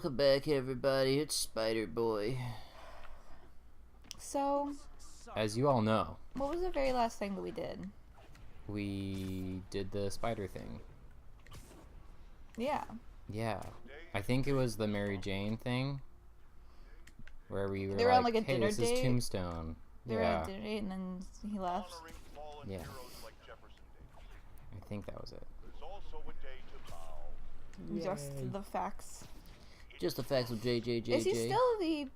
Welcome back, everybody. It's Spider Boy. So, As you all know, what was the very last thing that we did? we did the spider thing. Yeah. Yeah. I think it was the Mary Jane thing. Where we were They were like, on, like, a hey, dinner this date? is Tombstone. They were Yeah. at dinner date and then he left. Yeah. I think that was it. Just the facts. Just the facts of JJJJ. Is he still the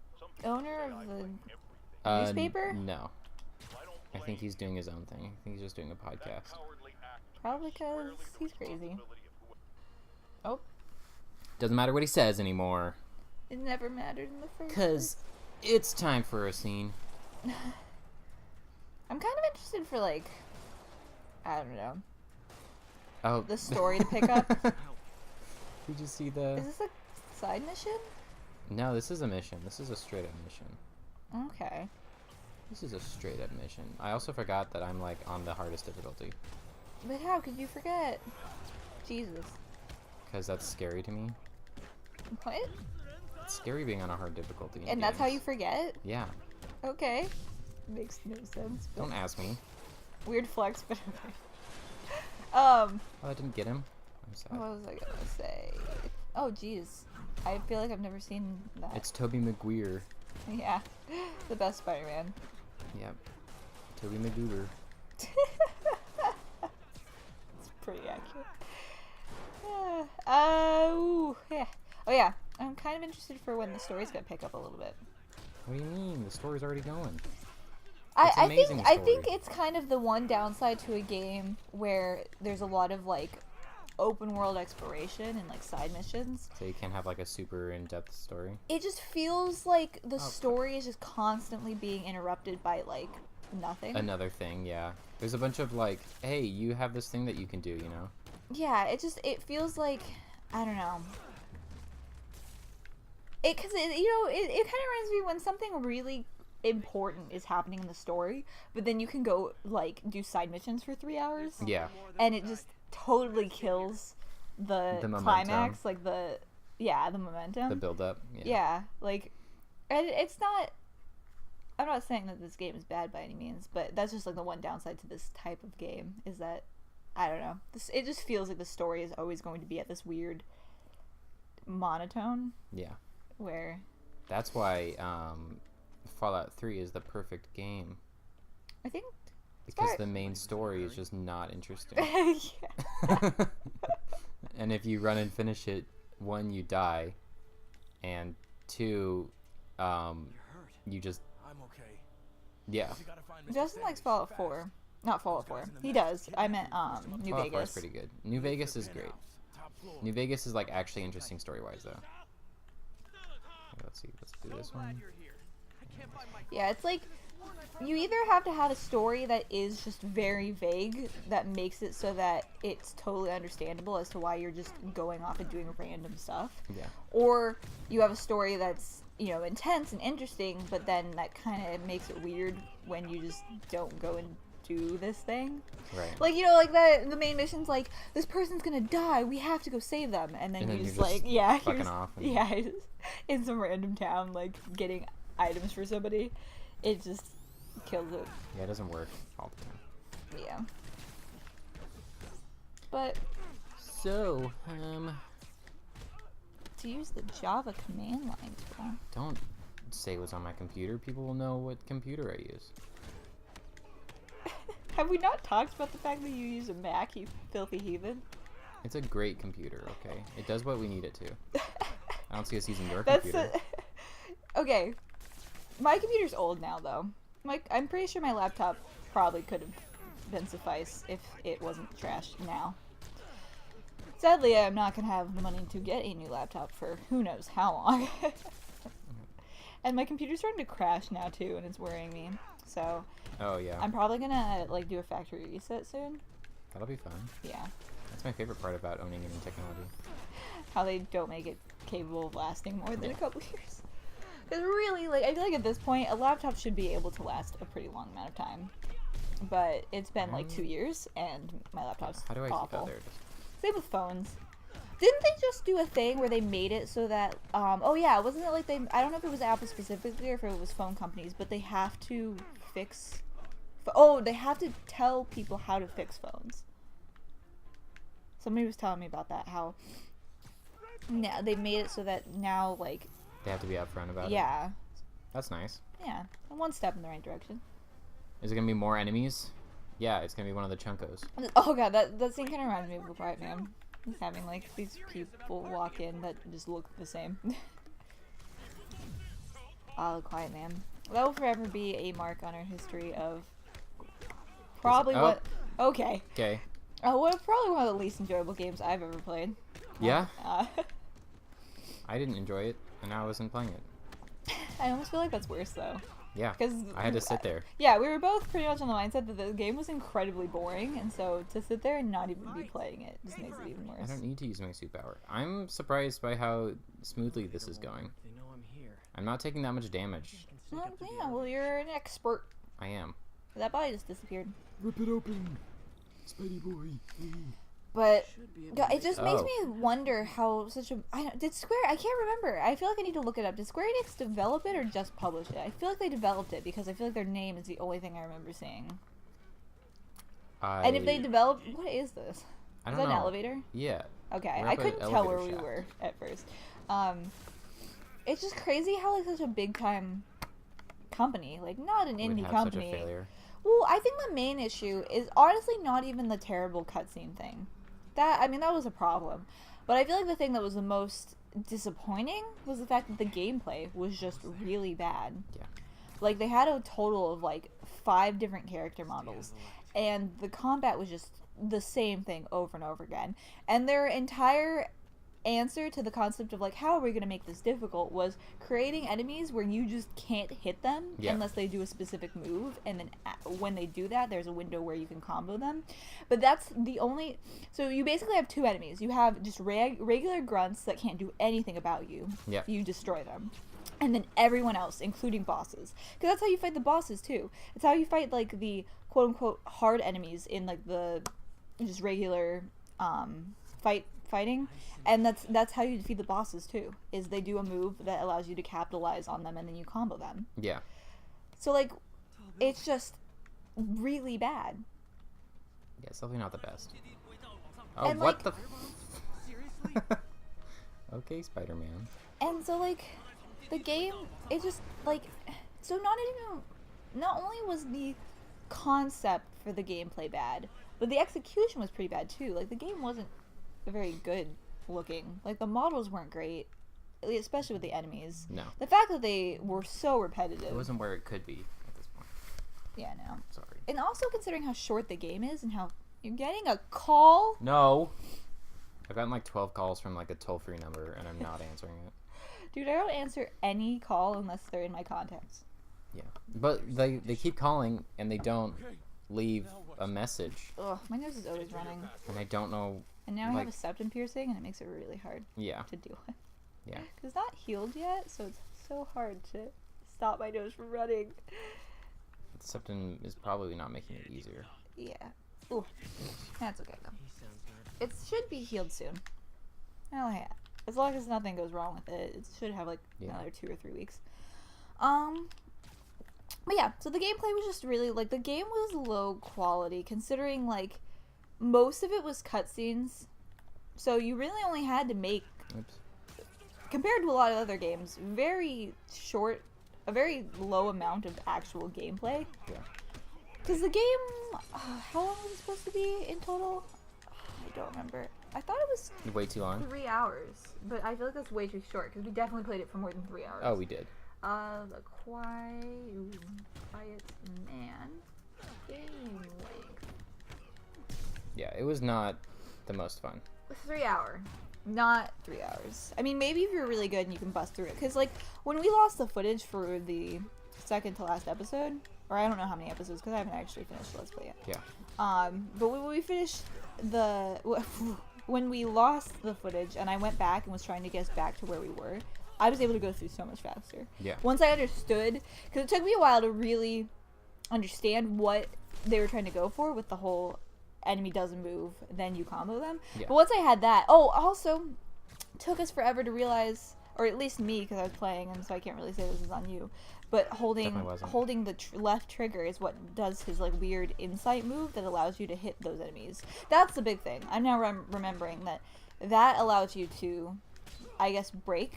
owner of the newspaper? No. I think he's doing his own thing. I think he's just doing a podcast. Probably because he's crazy. Oh, Doesn't matter what he says anymore. it never mattered in the first Because It's time for a scene. place. I'm kind of interested for, like, I don't know, Oh. the story to pick up. Did you see the... Is this a side mission? No, this is a mission. This is a straight up mission. Okay. This is a straight up mission. I also forgot that I'm like on the hardest difficulty. But how could you forget? Jesus. Because that's scary to me. What? It's scary being on a hard difficulty. in And that's how you games. forget? Yeah. Okay. Makes no sense. But Don't ask me. weird flex, but okay. Oh, I didn't get him. I'm sad. What was I gonna say? Oh, jeez. I feel like I've never seen that. It's Tobey Maguire. Yeah. The best Spider-Man. Yep. Tobey Maguire. It's pretty accurate. Yeah. Oh, yeah. I'm kind of interested for when the story's gonna pick up a little bit. What do you mean? The story's already going. I amazing think story. it's kind of the one downside to a game where there's a lot of, like, open world exploration and, like, side missions. So you can't have like a super in-depth story. It just feels like the story is just constantly being interrupted by, like, nothing. Another thing, yeah. There's a bunch of like, hey, you have this thing that you can do, you know? Yeah, it feels like, I don't know. Because, it kind of reminds me when something really important is happening in the story, but then you can go, like, do side missions for 3 hours. Yeah. And it just totally kills the momentum. climax, like the momentum. The build-up. Yeah. Yeah, like, and it's not, I'm not saying that this game is bad by any means, but that's just, like, the one downside to this type of game, is that, I don't know, it just feels like the story is always going to be at this weird monotone, Yeah. where, That's why Fallout 3 is the perfect game. I think, Because Smart. the main story is just not interesting. yeah. And if you run and finish it, 1, you die, and 2, you just... I'm okay. Yeah. Justin likes Fallout 4. Not Fallout 4. He does. I meant, New Fallout 4 is Vegas. pretty good. New Vegas is great. New Vegas is like actually interesting story-wise though. Okay, let's see. Let's do this one. Yeah, it's like, you either have to have a story that is just very vague, that makes it so that it's totally understandable as to why you're just going off and doing random stuff, Yeah. or you have a story that's, intense and interesting, but then that kind of makes it weird when you just don't go and do this thing. Right. Like, like the main mission's like, this person's gonna die, we have to go save them, and then And then you you're just like, just yeah, you're fucking just- off and- yeah, just in some random town, like, getting items for somebody. It just kills it. Yeah, it doesn't work all the time. Yeah. But So, to use the Java command line tool. don't say what's on my computer. People will know what computer I use. Have we not talked about the fact that you use a Mac, you filthy heathen? It's a great computer, okay? It does what we need it to. I don't see us using your That's computer. okay. My computer's old now, though. I'm pretty sure my laptop probably could have been suffice if it wasn't trashed now. Sadly, I'm not gonna have the money to get a new laptop for who knows how long. And my computer's starting to crash now too, and it's worrying me. So Oh, yeah. I'm probably gonna like do a factory reset soon. That'll be fun. Yeah. That's my favorite part about owning any technology. How they don't make it capable of lasting more than Yeah. a couple years. Because really, like, I feel like at this point, a laptop should be able to last a pretty long amount of time. But it's been like 2 years, and my laptop's How do I see? awful. Oh, there it is. Same with phones. Didn't they just do a thing where they made it so that, oh yeah, wasn't it like I don't know if it was Apple specifically or if it was phone companies, but they have to fix, they have to tell people how to fix phones. Somebody was telling me about that, how, yeah, they made it so that now, like... They have to be upfront about it. Yeah. That's nice. Yeah, one step in the right direction. Is it gonna be more enemies? Yeah, it's gonna be one of the Chunkos. Oh god, that scene kind of reminded me of a Quiet Man. Just having, like, these people walk in that just look the same. Oh, Quiet Man. That will forever be a mark on our history of probably what... Okay. Okay. Probably one of the least enjoyable games I've ever played. Yeah? I didn't enjoy it, and I wasn't playing it. I almost feel like that's worse, though. Yeah, because I had to sit there. Yeah, we were both pretty much on the mindset that the game was incredibly boring, and so to sit there and not even be playing it just makes it even worse. I don't need to use my superpower. I'm surprised by how smoothly this is going. I'm not taking that much damage. Well, yeah, well, you're an expert. I am. That body just disappeared. Rip it open, Spidey boy. But God, it just makes me wonder how did Square... I can't remember. I feel like I need to look it up. Did Square Enix develop it or just publish it? I feel like they developed it because I feel like their name is the only thing I remember seeing. And if they developed... What is this? I don't know. Is that an know. elevator? Yeah. Okay, We're I up couldn't an tell where elevator we shaft. were at first. It's just crazy how, like, such a big-time company, like, not an Would indie have company... Such a failure. Well, I think the main issue is honestly not even the terrible cutscene thing. That was a problem. But I feel like the thing that was the most disappointing was the fact that the gameplay was just really bad. Yeah. Like, they had a total of, like, 5 different character models. And the combat was just the same thing over and over again. And their entire answer to the concept of, like, how are we going to make this difficult was creating enemies where you just can't hit them unless they do a specific move, and then when they do that there's a window where you can combo them. But that's the only... So you basically have 2 enemies. You have just regular grunts that can't do anything about you. Yeah. You destroy them. And then everyone else, including bosses. Because that's how you fight the bosses too. It's how you fight, like, the quote-unquote hard enemies in, like, the just regular fighting. And that's how you defeat the bosses too, is they do a move that allows you to capitalize on them and then you combo them. Yeah. So, like, it's just really bad. Yeah, it's definitely not the best. Oh, And, what like, the... Okay, Spider-Man. And so, like, the game, it just, like, so not only was the concept for the gameplay bad, but the execution was pretty bad too. Like, the game wasn't very good looking. Like, the models weren't great, especially with the enemies. No. The fact that they were so repetitive. It wasn't where it could be at this point. Yeah, no. Sorry. And also considering how short the game is and how you're getting a call. No. I've gotten like 12 calls from like a toll-free number and I'm not answering it. Dude, I don't answer any call unless they're in my contacts. Yeah. But they keep calling and they don't leave a message. Ugh, my nose is always running. And I don't know. And now I like, have a septum piercing and it makes it really hard Yeah. to deal with. Yeah. Because it's not healed yet, so it's so hard to stop my nose from running. Septum is probably not making it easier. Yeah. Ooh. That's okay, though. It should be healed soon. Oh, yeah. As long as nothing goes wrong with it, it should have, like, another 2 or 3 weeks. But yeah, so the gameplay was just really, like, the game was low quality, considering, like, most of it was cutscenes. So you really only had to make, compared to a lot of other games, very short, a very low amount of actual gameplay. Yeah. Because the game, how long was it supposed to be in total? I don't remember. I thought it was Way too long? 3 hours, but I feel like that's way too short because we definitely played it for more than 3 hours. Oh, we did. The Quiet Man game length. Yeah, it was not the most fun. 3 hour, not 3 hours. I mean, maybe if you're really good and you can bust through it, because like when we lost the footage for the second to last episode, or I don't know how many episodes because I haven't actually finished Let's Play yet. Yeah. But when we finished when we lost the footage and I went back and was trying to get us back to where we were, I was able to go through so much faster. Yeah. Once I understood, because it took me a while to really understand what they were trying to go for with the whole enemy doesn't move, then you combo them. Yeah. But once I had that, also took us forever to realize, or at least me, because I was playing, and so I can't really say this is on you. But holding the left trigger is what does his like weird insight move that allows you to hit those enemies. That's the big thing. I'm now remembering that allows you to, I guess, break.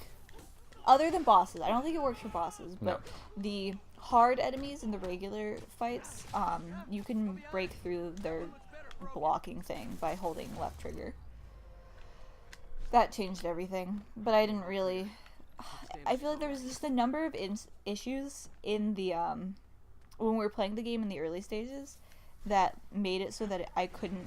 Other than bosses, I don't think it works for bosses, but the hard enemies in the regular fights, you can break through their blocking thing by holding left trigger. That changed everything, but I didn't really. I feel like there was just a number of issues in the when we were playing the game in the early stages that made it so that I couldn't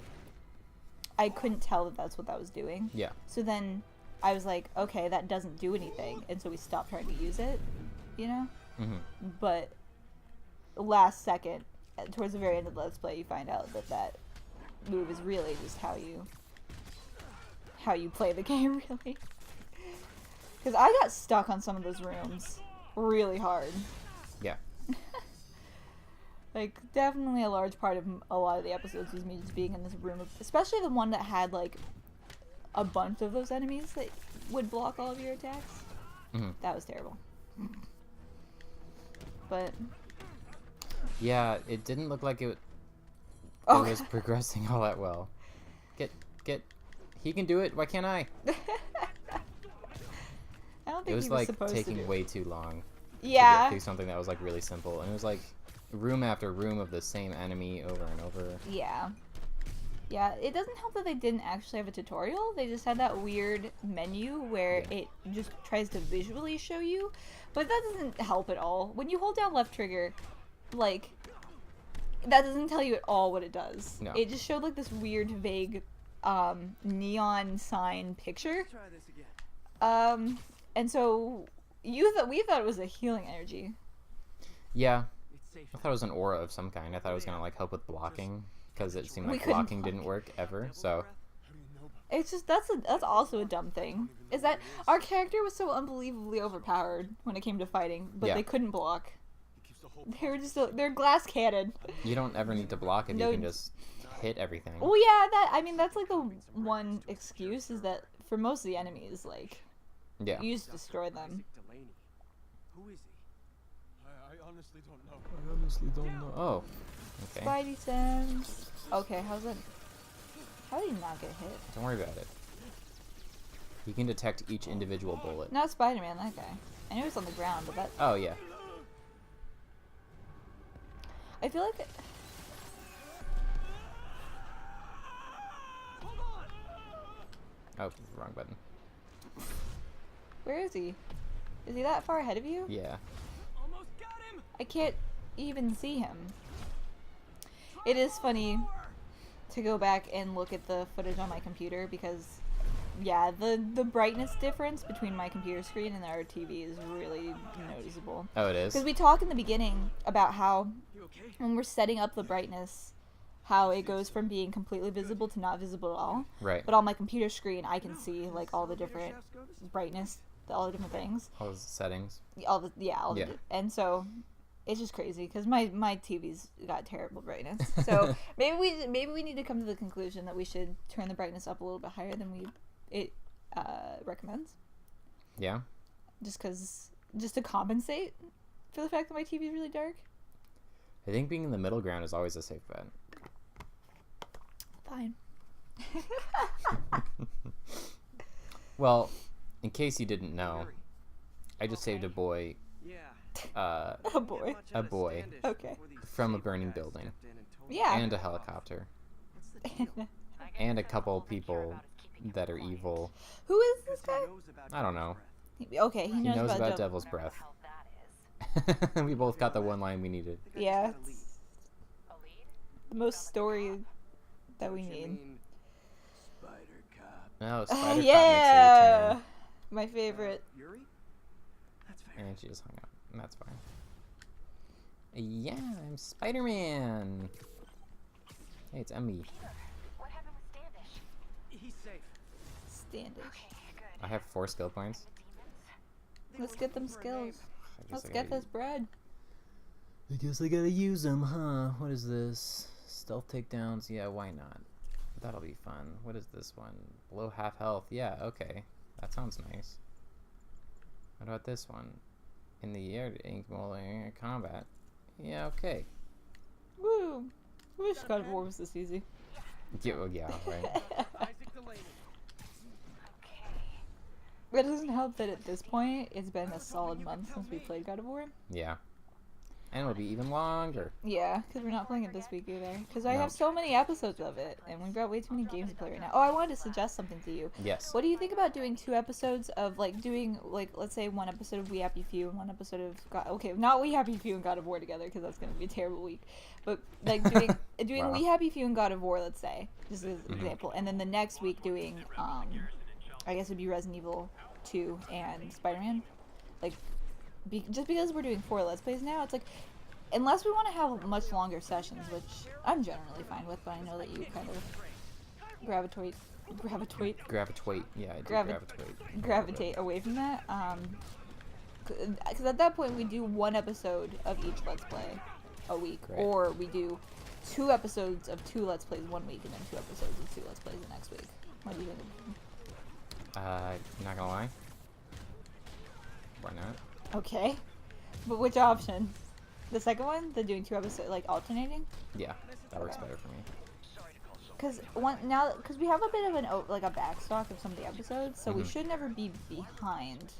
tell that that's what that was doing. Yeah. So then I was like, okay, that doesn't do anything, and so we stopped trying to use it, you know. Mm-hmm. But last second, towards the very end of the Let's Play, you find out that move is really just how you play the game, really. Because I got stuck on some of those rooms really hard. Yeah. Like, definitely a large part of a lot of the episodes was me just being in this room, especially the one that had, like, a bunch of those enemies that would block all of your attacks. Mm-hmm. That was terrible. But... yeah, it didn't look like it was progressing all that well. He can do it, why can't I? I don't think It was he was like supposed taking to way too long to Yeah. get through something that was like really simple, and it was like room after room of the same enemy over and over. Yeah. Yeah, it doesn't help that they didn't actually have a tutorial. They just had that weird menu where it just tries to visually show you, but that doesn't help at all. When you hold down left trigger, like, that doesn't tell you at all what it does. No. It just showed like this weird, vague, neon sign picture. And so we thought it was a healing energy. Yeah, I thought it was an aura of some kind. I thought it was gonna like help with blocking because it seemed We like couldn't blocking block. didn't work ever. So It's just that's also a dumb thing. Is that our character was so unbelievably overpowered when it came to fighting, but Yeah. they couldn't block. They were just they're glass cannon. you don't ever need to block if No. you can just hit everything. Well, yeah, that's like the one excuse is that for most of the enemies, like Yeah. you just destroy them. Who is he? I honestly don't know. I honestly don't know. Oh, okay. Spidey sense. Okay, how did he not get hit? Don't worry about it. You can detect each individual bullet. Not Spider-Man, that guy. I know he was on the ground, but that Oh yeah. I feel like Oh, wrong button. where is he? Is he that far ahead of you? Yeah. Almost got him. I can't even see him. It is funny to go back and look at the footage on my computer because, yeah, the brightness difference between my computer screen and our TV is really noticeable. Oh, it is. Because we talk in the beginning about how You okay? when we're setting up the brightness, how it goes from being completely visible to not visible at all. Right. But on my computer screen, I can see like all the different brightness, all the different things. All those settings. All Yeah. the and so it's just crazy because my TV's got terrible brightness. So maybe we need to come to the conclusion that we should turn the brightness up a little bit higher than it recommends. Yeah. Just to compensate for the fact that my TV is really dark. I think being in the middle ground is always a safe bet. Fine. Well, in case you didn't know, I just saved a boy, Yeah. Oh boy. a boy Okay. from a burning building, Yeah. and a helicopter, and a couple people that are evil. Who is this guy? I don't know. Okay, he He knows, knows about Dev- Devil's Breath. We both got the one line we needed. Yeah. It's the most story that we need. Spider Cop. No, Spider Cop makes a Yeah. return. My favorite. Yuri? That's fair. And she just hung up, and that's fine. Yeah, I'm Spider-Man. Hey, it's Emmy. What happened with Standish? He's safe. Standish. Good. I have 4 skill points. Let's get them skills. I guess Let's I get gotta this bread. I guess I gotta use them, huh? What is this? Stealth takedowns, yeah, why not? That'll be fun. What is this one? Below half health, yeah, okay. That sounds nice. What about this one? In the air, ink molding, combat. Yeah, okay. Woo! I wish God of War was this easy. Yeah, well, yeah, right. Isaac Delaney. But it doesn't help that at this point, it's been a solid month since we played God of War. Yeah. And it'll be even longer. Yeah, because we're not playing it this week either. Because I No. have so many episodes of it, and we've got way too many games to play right now. Oh, I wanted to suggest something to you. Yes. What do you think about doing 2 episodes of, like, doing, like, let's say 1 episode of We Happy Few and 1 episode of okay, not We Happy Few and God of War together, because that's going to be a terrible week. But, like, doing Wow. We Happy Few and God of War, let's say, just as an example. And then the next week doing, I guess it would be Resident Evil 2 and Spider-Man. Like, just because we're doing 4 Let's Plays now, it's like, unless we want to have much longer sessions, which I'm generally fine with, but I know that you kind of gravitate, Yeah, I do Gravi- gravitate away from that. Because at that point we do 1 episode of each Let's Play a week, Right. or we do 2 episodes of 2 Let's Plays 1 week, and then 2 episodes of 2 Let's Plays the next week. What do you think? Not gonna lie. Why not? Okay, but which option? The second one, the doing 2 episodes, like alternating. Yeah, that works better for me. Because we have a bit of a backstock of some of the episodes, so we should never be behind,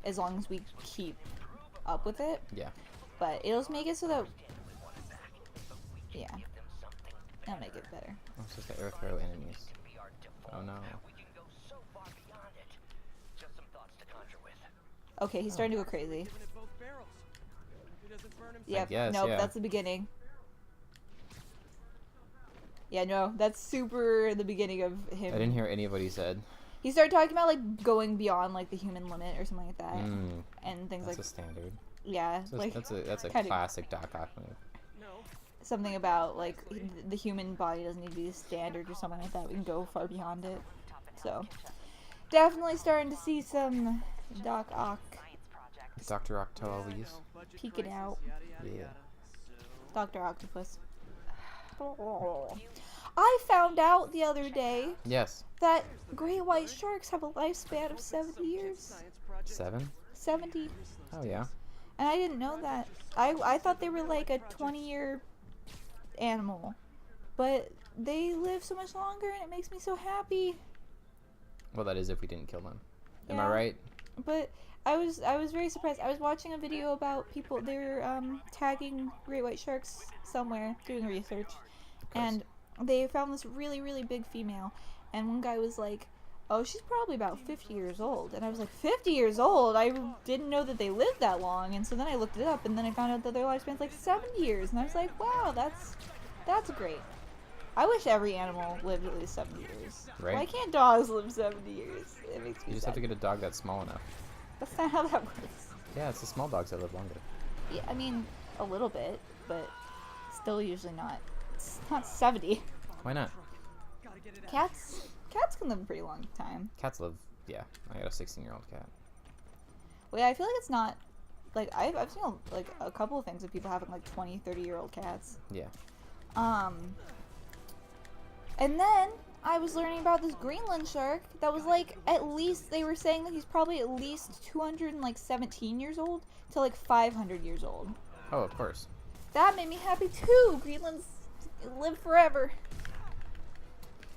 as long as we keep up with it. Yeah. But it'll just make it so that, yeah, it'll make it better. Oh, it's just the air throw enemies. Oh no. Okay, he's starting to go crazy. Giving it both barrels. He doesn't burn himself. Yep. guess, Nope. yeah. That's the beginning. Yeah. No. That's super the beginning of him. I didn't hear any of what he said. He started talking about like going beyond like the human limit or something like that, Mm, and things that's like a standard. yeah, like That's a kinda- classic Doc Ock move. No. something about like the human body doesn't need to be the standard or something like that. We can go far beyond it. So definitely starting to see some Doc Ock Dr. Octavius. Budget peek it crisis, out. yada, yada, Yeah. yada. Dr. Octopus. I found out the other day Yes. that great white sharks have a lifespan of 70 years. Science project. 7? 70. Oh yeah. And I didn't know that. I thought they were like a 20-year animal. But they live so much longer and it makes me so happy. Well, that is if we didn't kill them. Am I Yeah. right? But I was very surprised. I was watching a video about people, they were tagging great white sharks somewhere, doing research. And they found this really, really big female. And one guy was like, oh, she's probably about 50 years old. And I was like, 50 years old? I didn't know that they lived that long. And so then I looked it up, and then I found out that their lifespan's like 70 years. And I was like, wow, that's great. I wish every animal lived at least 70 years. Right. Why can't dogs live 70 years? It makes me You just sad. have to get a dog that's small enough. That's not how that works. Yeah, it's the small dogs that live longer. Yeah, I mean, a little bit, but still usually not. It's not 70. Why not? Gotta get it out. Cats can live a pretty long time. Cats live. Yeah, I got a 16-year-old cat. Well, yeah, I feel like it's not, like, I've seen, like, a couple of things of people having, like, 20, 30-year-old cats. Yeah. And then I was learning about this Greenland shark that was, like, at least, they were saying that he's probably at least 217 years old to, like, 500 years old. Oh, of course. That made me happy, too. Greenland's live forever.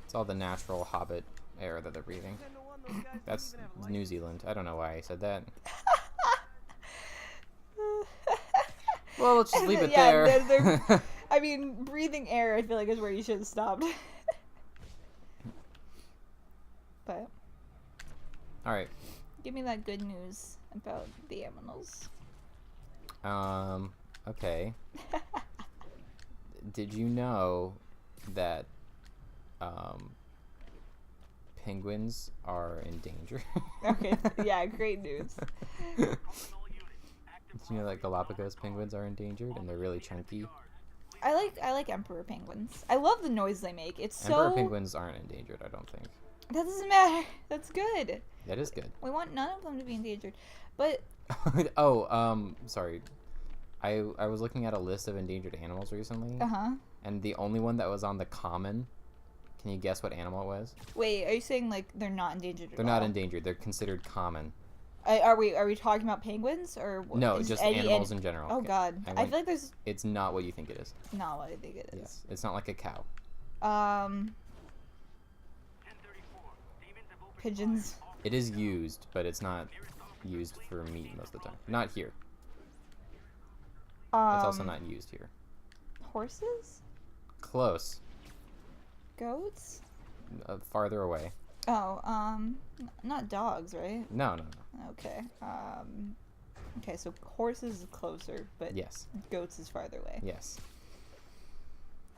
It's all the natural hobbit air that they're breathing. 10 to 1, those guys don't That's even have life. New Zealand. I don't know why I said that. Well, let's just leave it Yeah, there. they're- I mean, breathing air, I feel like, is where you should have stopped. But All right. give me that good news about the animals. Okay. Did you know that penguins are in danger? Okay, yeah, great news. Did you know that Galapagos penguins are endangered and they're really chunky? I like emperor penguins. I love the noise they make. It's Emperor so penguins aren't endangered, I don't think. that doesn't matter. That's good. That is good. We want none of them to be endangered. But Oh, sorry. I was looking at a list of endangered animals recently, uh-huh. And the only one that was on the common, can you guess what animal it was? Wait, are you saying like they're not endangered? They're not endangered. They're considered common. Are we talking about penguins or No, just animals in general. Oh God, I feel like there's. It's not what you think it is. Not what I think it is. Yes, it's not like a cow. Pigeons. It is used, but it's not used for meat most of the time. Not here. It's also not used here. Horses. Close. Goats. Farther away. Oh, not dogs, right? No. Okay. Okay, so horses is closer, but Yes. goats is farther away. Yes.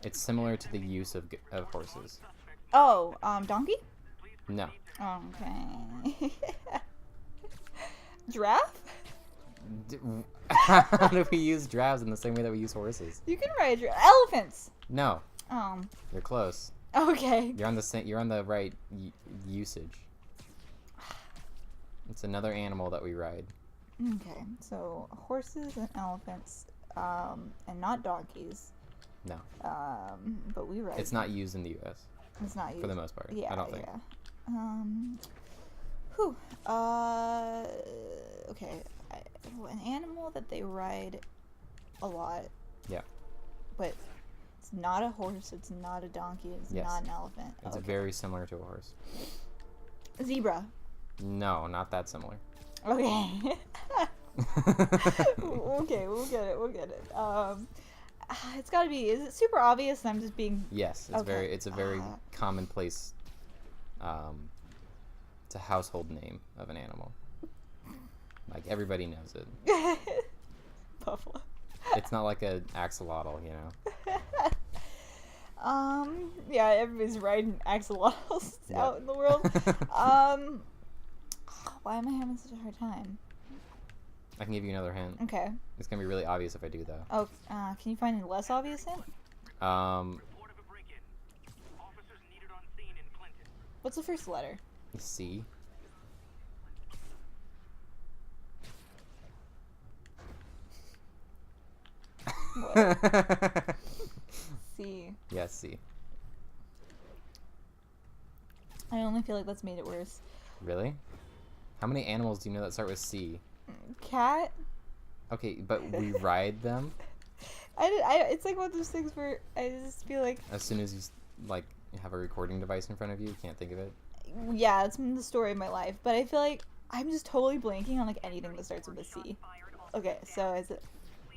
It's similar to the use of horses. Oh, donkey? No. Okay. Giraffe? How do we use giraffes in the same way that we use horses? You can ride elephants. No. Um. You're close. Okay. You're on the same. You're on the right usage. It's another animal that we ride. Okay, so horses and elephants, and not donkeys. No. But we ride. It's not used in the U.S. It's not used for the most part. Yeah, I don't think. Yeah. Whew. Okay. An animal that they ride a lot. Yeah. But it's not a horse. It's not a donkey. It's Yes. not an elephant. It's Okay. very similar to a horse. Zebra. No, not that similar. Okay. Okay, we'll get it. We'll get it. It's gotta be. Is it super obvious? And I'm just being. Yes, it's Okay. It's a very commonplace. It's a household name of an animal. Like everybody knows it. Buffalo. It's not like an axolotl, you know. Yeah, everybody's riding axolotls Yep. out in the world. Why am I having such a hard time? I can give you another hint. Okay. It's gonna be really obvious if I do though. Oh, can you find a less obvious hint? What's the first letter? C. What? C. Yes, C. I only feel like that's made it worse. Really? How many animals do you know that start with C? Cat? Okay, but we ride them It's like one of those things where I just feel like, as soon as you like have a recording device in front of you. You can't think of it. yeah, it's been the story of my life. But I feel like I'm just totally blanking on like anything that starts with a C. Okay, so is it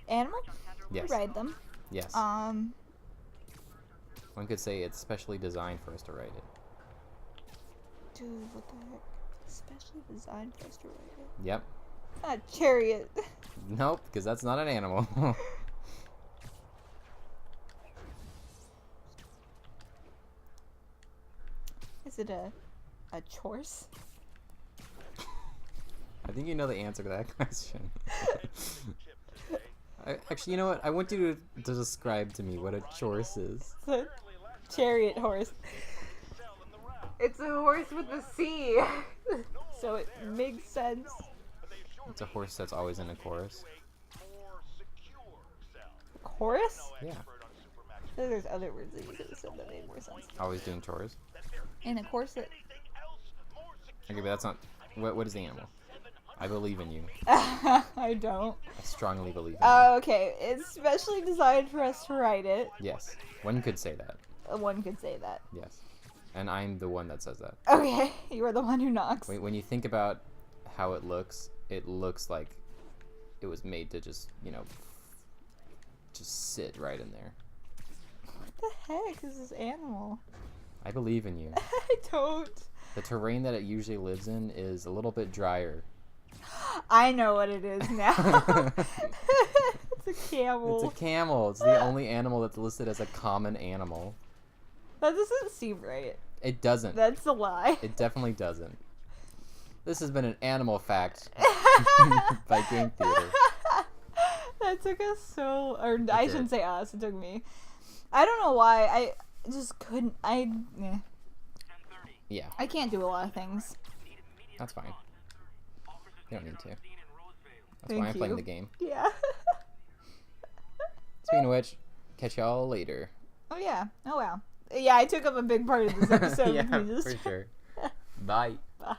animal? Yes. We ride them. Yes. One could say it's specially designed for us to ride it. Dude, what the heck? Specially designed for us to ride it. Yep. It's not a chariot. Nope, because that's not an animal. Is it a horse? I think you know the answer to that question. Actually, you know what? I want you to describe to me what a horse is. It's a chariot horse. It's a horse with a C. So it makes sense. It's a horse that's always in a chorus. Chorus? Yeah. I feel like there's other words that you could have said that made more sense. Always doing chores. And a corset. Okay, but that's not... What is the animal? I believe in you. I don't. I strongly believe in you. Okay, it's specially designed for us to ride it. Yes. One could say that. One could say that. Yes. And I'm the one that says that. Okay, you are the one who knocks. When you think about how it looks like it was made to just, just sit right in there. What the heck is this animal? I believe in you. I don't. The terrain that it usually lives in is a little bit drier. I know what it is now. It's a camel. It's a camel. It's the only animal that's listed as a common animal. That doesn't seem right. It doesn't. That's a lie. It definitely doesn't. This has been an animal fact by Game Theater. That took us so... Or I shouldn't say us. It took me. I don't know why. I just couldn't... Yeah, I can't do a lot of things. that's fine. You don't need to. That's Thank why I'm playing you. the game. Yeah. Speaking of which, catch y'all later. Oh yeah. Oh wow. Yeah, I took up a big part of this episode. Yeah, with me just- for sure. Bye. Bye.